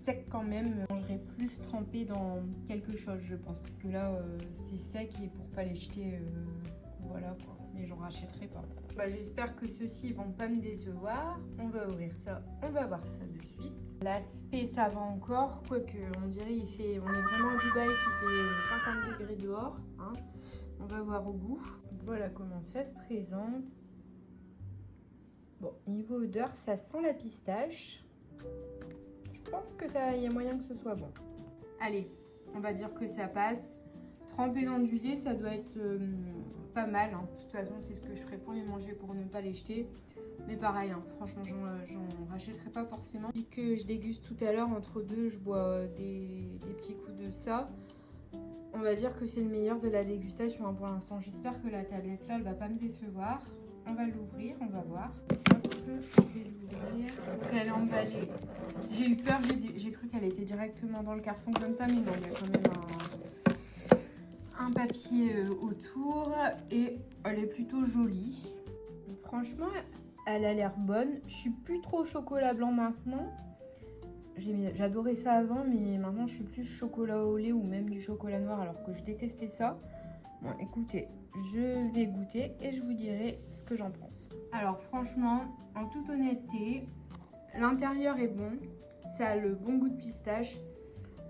sec quand même. Je mangerai plus trempé dans quelque chose, je pense. Parce que là, c'est sec et pour pas les jeter, voilà quoi. Mais j'en rachèterai pas. Bah, j'espère que ceux-ci vont pas me décevoir. On va ouvrir ça, on va voir ça de suite. L'aspect ça va encore, quoique on dirait on est vraiment à Dubaï qui fait 50 degrés dehors. Hein. On va voir au goût. Voilà comment ça se présente. Bon, niveau odeur, ça sent la pistache. Je pense que ça, y a moyen que ce soit bon. Allez, on va dire que ça passe. Tremper dans du lait, ça doit être pas mal. Hein. De toute façon, c'est ce que je ferai pour les manger, pour ne pas les jeter. Mais pareil, hein, franchement, j'en rachèterai pas forcément. Puis que je déguste tout à l'heure, entre deux, je bois des petits coups de ça. On va dire que c'est le meilleur de la dégustation hein, pour l'instant. J'espère que la tablette là, elle va pas me décevoir. On va l'ouvrir, on va voir. Hop, je vais l'ouvrir. Donc elle est emballée. J'ai eu peur, j'ai cru qu'elle était directement dans le carton comme ça, mais non, il y a quand même un papier autour et elle est plutôt jolie. Franchement, elle a l'air bonne. Je suis plus trop chocolat blanc maintenant. J'adorais ça avant, mais maintenant je suis plus chocolat au lait ou même du chocolat noir alors que je détestais ça. Bon, écoutez, je vais goûter et je vous dirai ce que j'en pense. Alors franchement, en toute honnêteté, l'intérieur est bon. Ça a le bon goût de pistache.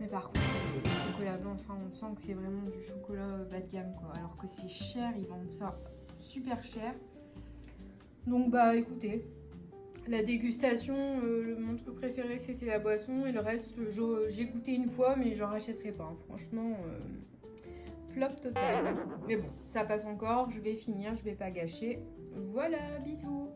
Mais par contre, le chocolat blanc, enfin, on sent que c'est vraiment du chocolat bas de gamme, quoi. Alors que c'est cher, ils vendent ça super cher. Donc bah écoutez, la dégustation, mon truc préféré c'était la boisson et le reste j'ai goûté une fois mais j'en rachèterai pas. Hein. Franchement, flop total. Mais bon, ça passe encore, je vais finir, je vais pas gâcher. Voilà, bisous.